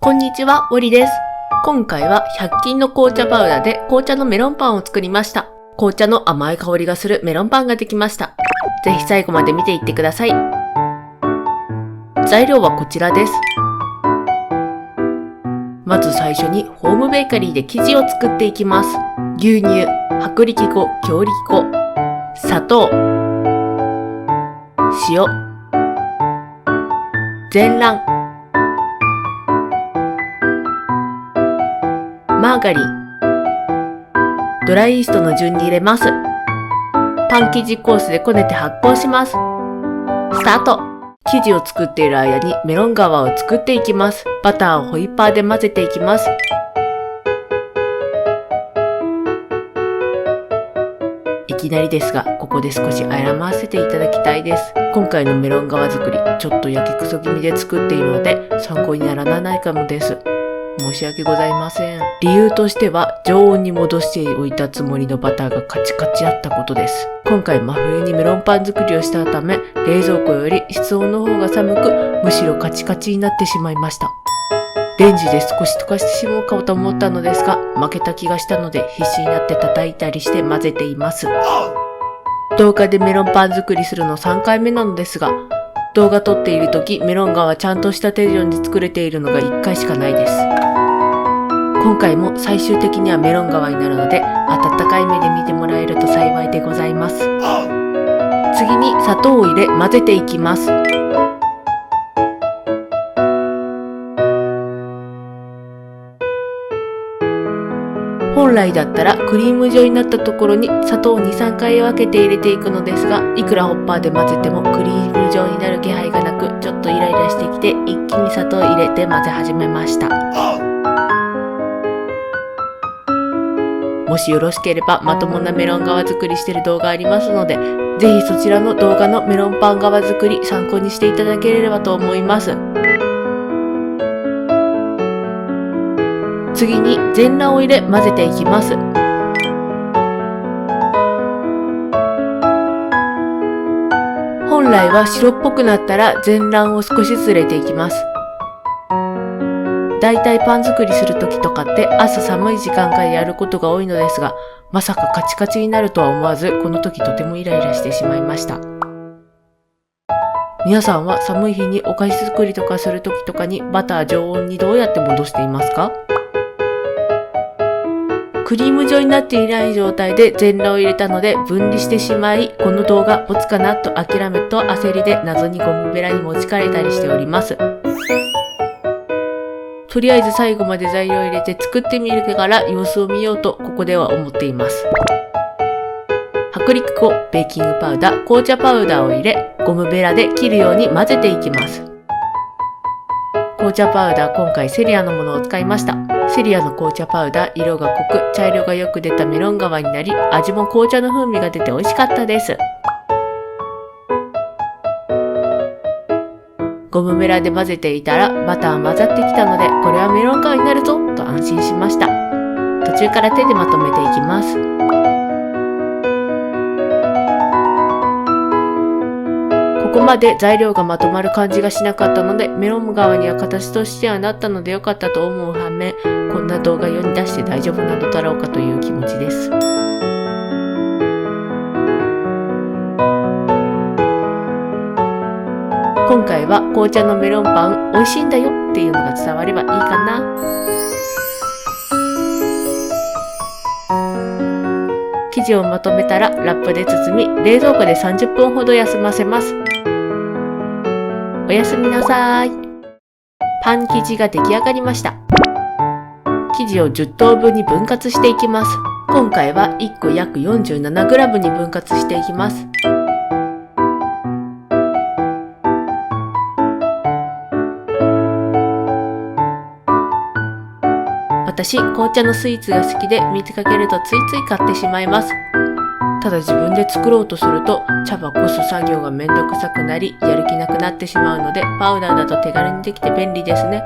こんにちは、オリです。今回は100均の紅茶パウダーで紅茶のメロンパンを作りました。紅茶の甘い香りがするメロンパンができました。ぜひ最後まで見ていってください。材料はこちらです。まず最初にホームベーカリーで生地を作っていきます。牛乳、薄力粉、強力粉、砂糖、塩、全卵、マーガリン、ドライイーストの順に入れます。パン生地コースでこねて発酵します。スタート。生地を作っている間にメロン側を作っていきます。バターをホイッパーで混ぜていきます。いきなりですが、ここで少しあやまわせていただきたいです。今回のメロン側作り、ちょっとやけくそ気味で作っているので参考にならないかもです。申し訳ございません。理由としては常温に戻しておいたつもりのバターがカチカチあったことです。今回真冬にメロンパン作りをしたため、冷蔵庫より室温の方が寒く、むしろカチカチになってしまいました。レンジで少し溶かしてしまおうかと思ったのですが、負けた気がしたので必死になって叩いたりして混ぜています。動画でメロンパン作りするの3回目なのですが、動画撮っている時メロン側はちゃんとした手順で作れているのが1回しかないです。今回も最終的にはメロン側になるので、温かい目で見てもらえると幸いでございます。次に砂糖を入れ混ぜていきます。本来だったらクリーム状になったところに砂糖を 2,3 回分けて入れていくのですが、いくらホッパーで混ぜてもクリーム状になる気配がなく、ちょっとイライラしてきて一気に砂糖を入れて混ぜ始めました。もしよろしければまともなメロン側作りしてる動画ありますので、ぜひそちらの動画のメロンパン側作り参考にしていただければと思います。次に全卵を入れ混ぜていきます。本来は白っぽくなったら全卵を少しずつ入れていきます。だいたいパン作りするときとかって朝寒い時間からやることが多いのですが、まさかカチカチになるとは思わず、この時とてもイライラしてしまいました。皆さんは寒い日にお菓子作りとかするときとかにバター常温にどうやって戻していますか？クリーム状になっていない状態で全卵を入れたので分離してしまい、この動画ボツかなと諦めと焦りで謎にゴムベラに持ち替えたりしております。とりあえず最後まで材料を入れて作ってみるから様子を見ようとここでは思っています。薄力粉、ベーキングパウダー、紅茶パウダーを入れ、ゴムベラで切るように混ぜていきます。紅茶パウダー、今回セリアのものを使いました。セリアの紅茶パウダー、色が濃く茶色がよく出たメロン側になり、味も紅茶の風味が出て美味しかったです。ゴムベラで混ぜていたらバター混ざってきたので、これはメロン側になるぞと安心しました。途中から手でまとめていきます。ここまで材料がまとまる感じがしなかったので、メロン側には形としてはなったので良かったと思う反面、こんな動画世に出して大丈夫なのだろうかという気持ちです。今回は紅茶のメロンパン美味しいんだよっていうのが伝わればいいかな。生地をまとめたらラップで包み、冷蔵庫で30分ほど休ませます。おやすみなさい。パン生地が出来上がりました。生地を10等分に分割していきます。今回は1個約 47g に分割していきます。私、紅茶のスイーツが好きで見かけるとついつい買ってしまいます。ただ自分で作ろうとすると茶葉こそ作業がめんどくさくなり、やる気なくなってしまうので、パウダーだと手軽にできて便利ですね。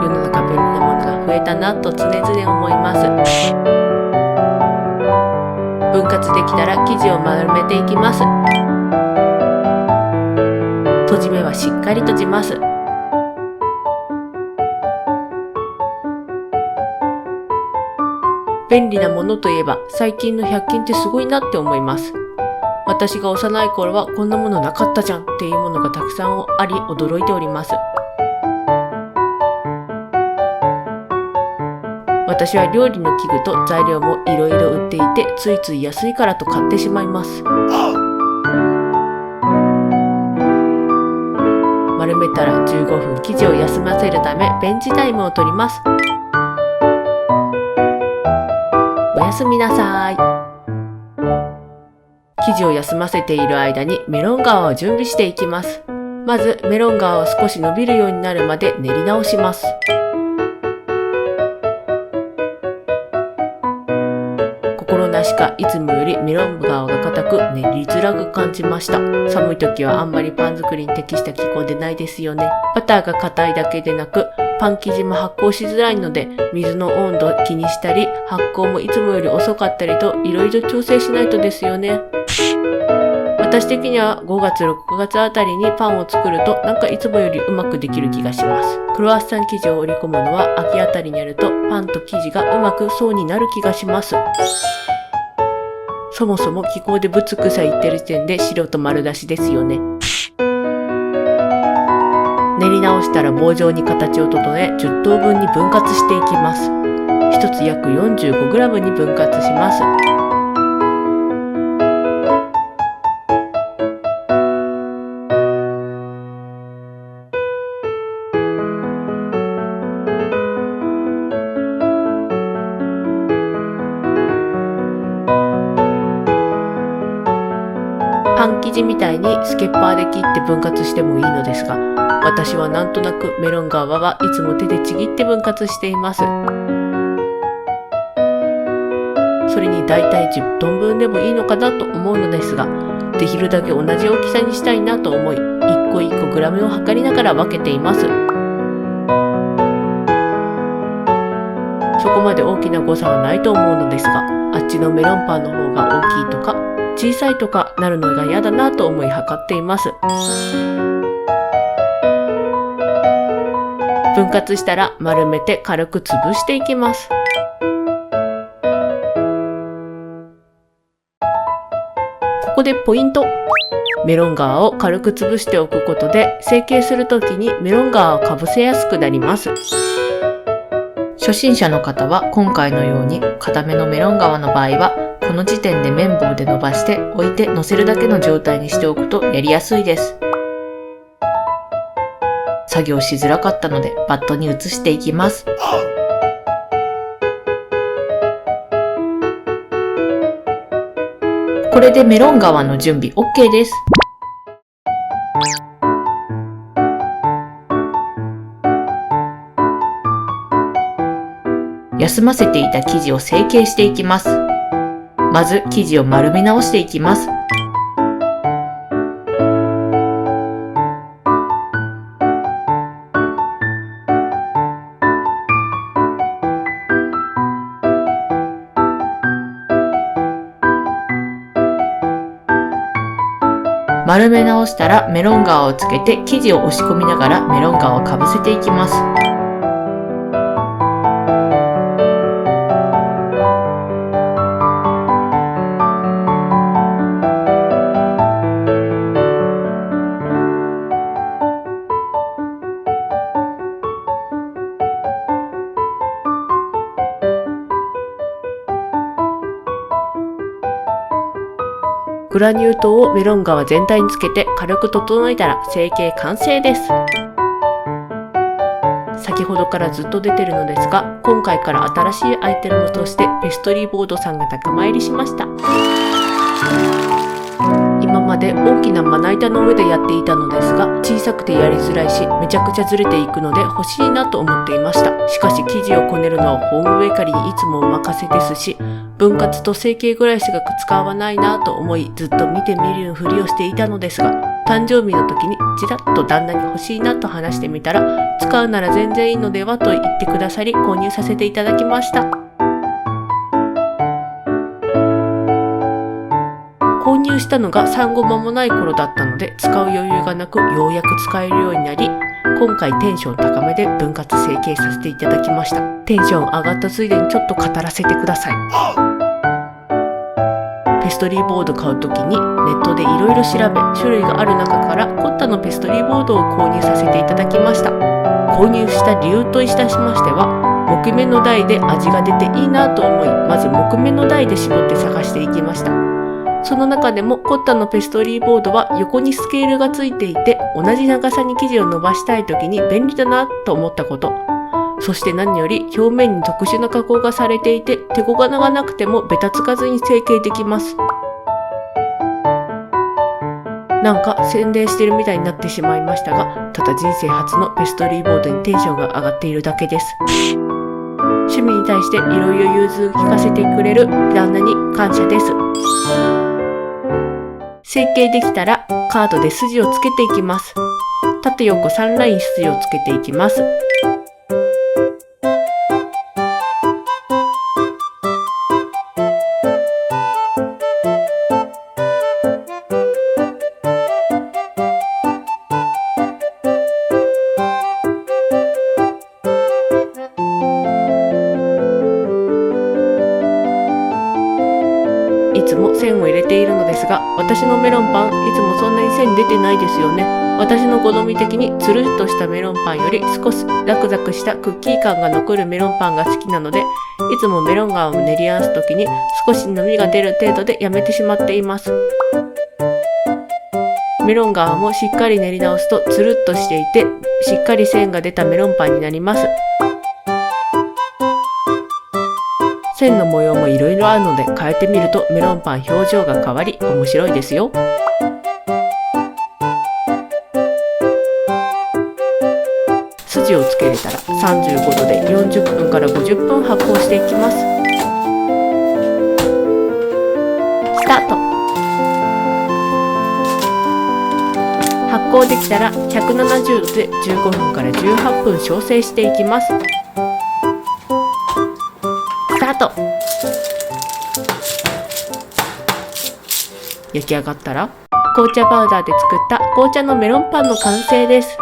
世の中便利なものが増えたなと常々思います。分割できたら生地を丸めていきます。閉じ目はしっかり閉じます。便利なものといえば最近の100均ってすごいなって思います。私が幼い頃はこんなものなかったじゃんっていうものがたくさんあり驚いております。私は料理の器具と材料もいろいろ売っていて、ついつい安いからと買ってしまいます。丸めたら15分生地を休ませるためベンチタイムを取ります。おやすみなさい。生地を休ませている間にメロン皮を準備していきます。まずメロン皮を少し伸びるようになるまで練り直します。心なしかいつもよりメロン皮が硬く練りづらく感じました。寒い時はあんまりパン作りに適した気候でないですよね。バターが硬いだけでなくパン生地も発酵しづらいので、水の温度を気にしたり発酵もいつもより遅かったりといろいろ調整しないとですよね。私的には5月6月あたりにパンを作るとなんかいつもよりうまくできる気がします。クロワッサン生地を織り込むのは秋あたりにやるとパンと生地がうまく層になる気がします。そもそも気候でぶつくさ言ってる時点で素人丸出しですよね。練り直したら棒状に形を整え10等分に分割していきます。1つ約 45g に分割します。パン生地みたいにスケッパーで切って分割してもいいのですが、私はなんとなくメロン皮はいつも手でちぎって分割しています。それにだいたい10等分でもいいのかなと思うのですが、できるだけ同じ大きさにしたいなと思い、一個一個グラムを測りながら分けています。そこまで大きな誤差はないと思うのですが、あっちのメロンパンの方が大きいとか小さいとかなるのが嫌だなと思い測っています。分割したら丸めて軽く潰していきます。ここでポイント。メロン皮を軽く潰しておくことで成形するときにメロン皮をかぶせやすくなります。初心者の方は今回のように固めのメロン皮の場合はこの時点で綿棒で伸ばして置いて乗せるだけの状態にしておくとやりやすいです。作業しづらかったのでバットに移していきます。これでメロン皮の準備 OK です。休ませていた生地を成形していきます。まず生地を丸め直していきます。丸め直したらメロン皮をつけて生地を押し込みながらメロン皮をかぶせていきます。グラニュー糖をメロン皮全体につけて軽く整えたら成形完成です。先ほどからずっと出てるのですが、今回から新しいアイテムとしてペストリーボードさんが仲間入りしました。今まで大きなまな板の上でやっていたのですが、小さくてやりづらいしめちゃくちゃずれていくので欲しいなと思っていました。しかし生地をこねるのはホームベーカリーにいつもお任せですし、分割と成形ぐらいしか使わないなと思いずっと見てみるふりをしていたのですが、誕生日の時にちらっと旦那に欲しいなと話してみたら、使うなら全然いいのではと言ってくださり購入させていただきました。購入したのが産後間もない頃だったので使う余裕がなくようやく使えるようになり、今回テンション高めで分割成形させていただきました。テンション上がったついでにちょっと語らせてください。ペストリーボード買うときにネットでいろいろ調べ、種類がある中からコッタのペストリーボードを購入させていただきました。購入した理由といたしましては、木目の台で味が出ていいなと思い、まず木目の台で絞って探していきました。その中でもコッタのペストリーボードは横にスケールがついていて、同じ長さに生地を伸ばしたい時に便利だなと思ったこと。そして何より表面に特殊な加工がされていて、手小柄がなくてもベタつかずに成形できます。なんか宣伝してるみたいになってしまいましたが、ただ人生初のペストリーボードにテンションが上がっているだけです。趣味に対していろいろ融通聞かせてくれる旦那に感謝です。成形できたらカードで筋をつけていきます。縦横3ライン筋をつけていきます。いつも線を入れているのですが、私のメロンパンいつもそんなに線出てないですよね。私の好み的につるっとしたメロンパンより少しザクザクしたクッキー感が残るメロンパンが好きなので、いつもメロン側を練り合わすときに少し波が出る程度でやめてしまっています。メロン側もしっかり練り直すとつるっとしていて、しっかり線が出たメロンパンになります。線の模様もいろいろあるので変えてみるとメロンパン表情が変わり面白いですよ。筋をつけれたら35度で40分から50分発酵していきます。スタート。発酵できたら170度で15分から18分焼成していきます。スタート。焼き上がったら紅茶パウダーで作った紅茶のメロンパンの完成です。